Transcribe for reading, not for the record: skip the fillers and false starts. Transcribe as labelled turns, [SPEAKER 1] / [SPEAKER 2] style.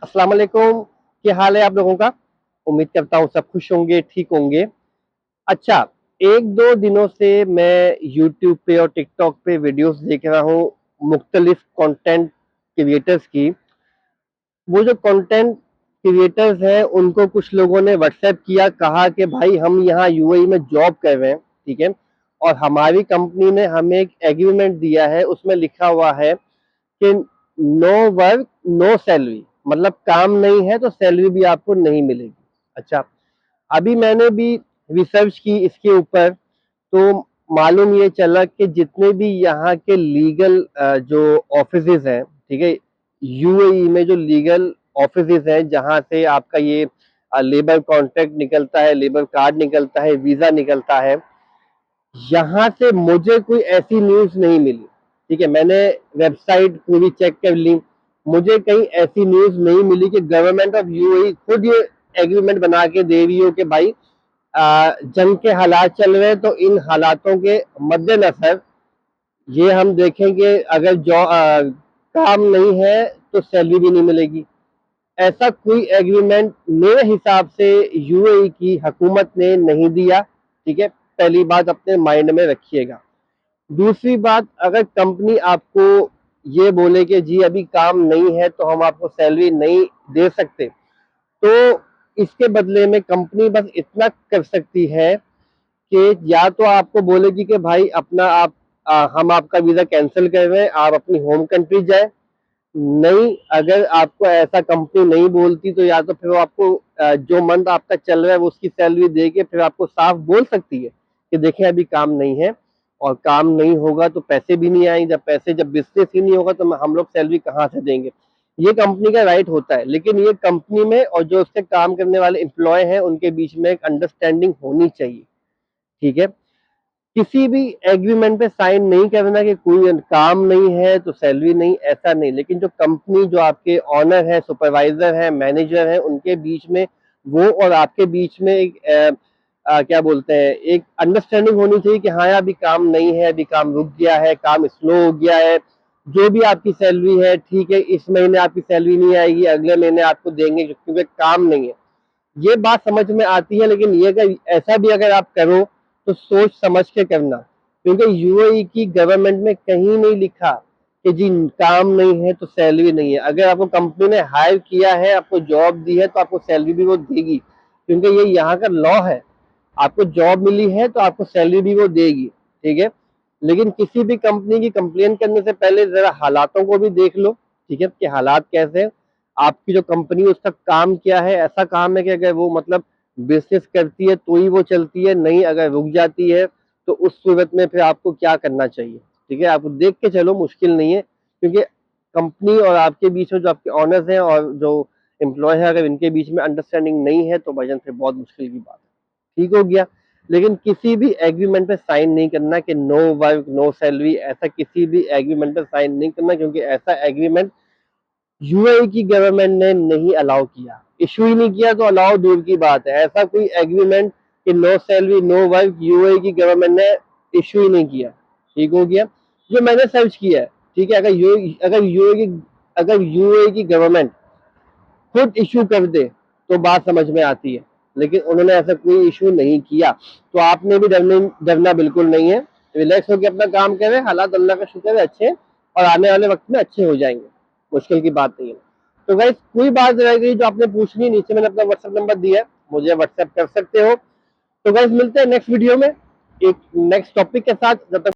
[SPEAKER 1] अस्सलाम वालेकुम। क्या हाल है आप लोगों का? उम्मीद करता हूँ सब खुश होंगे, ठीक होंगे। अच्छा, 1-2 दिनों से मैं यूट्यूब पे और टिकटॉक पे वीडियोस देख रहा हूँ मुख्तलिफ कंटेंट क्रिएटर्स की। वो जो कंटेंट क्रिएटर्स हैं उनको कुछ लोगों ने व्हाट्सएप किया, कहा कि भाई हम यहाँ यूएई में जॉब कर रहे हैं, ठीक है? और हमारी कंपनी ने हमें एक एग्रीमेंट दिया है, उसमें लिखा हुआ है कि नो वर्क नो सैलरी, मतलब काम नहीं है तो सैलरी भी आपको नहीं मिलेगी। अच्छा, अभी मैंने भी रिसर्च की इसके ऊपर, तो मालूम ये चला कि जितने भी यहाँ के लीगल जो ऑफिसेज हैं, ठीक है, यूएई में जो लीगल ऑफिसेज हैं जहाँ से आपका ये लेबर कॉन्ट्रैक्ट निकलता है, लेबर कार्ड निकलता है, वीजा निकलता है, यहाँ से मुझे कोई ऐसी न्यूज़ नहीं मिली। ठीक है, मैंने वेबसाइट पूरी चेक कर ली, मुझे कहीं ऐसी न्यूज़ नहीं मिली कि गवर्नमेंट ऑफ यूएई खुद ये एग्रीमेंट बना के दे रही हो कि भाई जंग के हालात चल रहे हैं तो इन हालातों के मद्देनजर ये हम देखेंगे, अगर काम नहीं है तो सैलरी भी नहीं मिलेगी। ऐसा कोई एग्रीमेंट मेरे हिसाब से यूएई की हुकूमत ने नहीं दिया। ठीक है, पहली बात अपने माइंड में रखिएगा। दूसरी बात, अगर कंपनी आपको ये बोले कि जी अभी काम नहीं है तो हम आपको सैलरी नहीं दे सकते, तो इसके बदले में कंपनी बस इतना कर सकती है कि या तो आपको बोलेगी कि भाई अपना हम आपका वीजा कैंसिल कर रहे हैं, आप अपनी होम कंट्री जाए। नहीं, अगर आपको ऐसा कंपनी नहीं बोलती तो या तो फिर वो आपको जो मंथ आपका चल रहा है वो उसकी सैलरी दे के फिर आपको साफ बोल सकती है कि देखें अभी काम नहीं है, और काम नहीं होगा तो पैसे भी नहीं आएंगे। जब बिजनेस ही नहीं होगा तो हम लोग सैलरी कहाँ से देंगे? ये कंपनी का राइट होता है, लेकिन ये कंपनी में और जो उससे काम करने वाले एम्प्लॉय हैं उनके बीच में एक अंडरस्टैंडिंग होनी चाहिए। ठीक है, किसी भी एग्रीमेंट पे साइन नहीं करना कि कोई काम नहीं है तो सैलरी नहीं, ऐसा नहीं। लेकिन जो कंपनी, जो आपके ऑनर है, सुपरवाइजर है, मैनेजर है, उनके बीच में, वो और आपके बीच में एक क्या बोलते हैं, एक अंडरस्टैंडिंग होनी चाहिए कि हाँ यार अभी काम नहीं है, अभी काम रुक गया है, काम स्लो हो गया है, जो भी आपकी सैलरी है ठीक है, इस महीने आपकी सैलरी नहीं आएगी, अगले महीने आपको देंगे क्योंकि काम नहीं है। ये बात समझ में आती है, लेकिन ये अगर ऐसा भी अगर आप करो तो सोच समझ के करना, क्योंकि यूएई की गवर्नमेंट में कहीं नहीं लिखा कि जी काम नहीं है तो सैलरी नहीं है। अगर आपको कंपनी ने हायर किया है, आपको जॉब दी है, तो आपको सैलरी भी वो देगी, क्योंकि ये यहाँ का लॉ है। आपको जॉब मिली है तो आपको सैलरी भी वो देगी। ठीक है, लेकिन किसी भी कंपनी की कंप्लेन करने से पहले जरा हालातों को भी देख लो। ठीक है, कि हालात कैसे हैं, आपकी जो कंपनी है उसका काम क्या है। ऐसा काम है कि अगर वो मतलब बिजनेस करती है तो ही वो चलती है, नहीं अगर रुक जाती है तो उस सूरत में फिर आपको क्या करना चाहिए। ठीक है, आप देख के चलो, मुश्किल नहीं है, क्योंकि कंपनी और आपके बीच में जो आपके ऑनर्स हैं और जो एम्प्लॉय है, अगर इनके बीच में अंडरस्टैंडिंग नहीं है तो भाईजान फिर बहुत मुश्किल की बात है। ठीक हो गया, लेकिन किसी भी एग्रीमेंट पे साइन नहीं करना कि नो वर्क नो सैलरी, ऐसा किसी भी एग्रीमेंट पे साइन नहीं करना, क्योंकि ऐसा एग्रीमेंट यूएई की गवर्नमेंट ने नहीं अलाउ किया, इशू ही नहीं किया तो अलाउ दूर की बात है। ऐसा कोई एग्रीमेंट कि no salary no work UAE की गवर्नमेंट ने इशू ही नहीं किया। ठीक हो गया, जो मैंने सर्च किया है। ठीक है, अगर यूएई की गवर्नमेंट खुद इशू कर दे तो बात समझ में आती है, लेकिन उन्होंने ऐसा कोई इशू नहीं किया, तो आपने भी डरना बिल्कुल नहीं है। रिलैक्स होकर अपना काम करें, हालात अल्लाह का शुक्र है अच्छे हैं, और आने वाले वक्त में अच्छे हो जाएंगे, मुश्किल की बात नहीं है। तो गाइस, कोई बात रह गई जो आपने पूछनी, नीचे मैंने अपना व्हाट्सएप नंबर दिया है, मुझे व्हाट्सएप कर सकते हो। तो गाइस, मिलते हैं नेक्स्ट वीडियो में एक नेक्स्ट टॉपिक के साथ। जब तक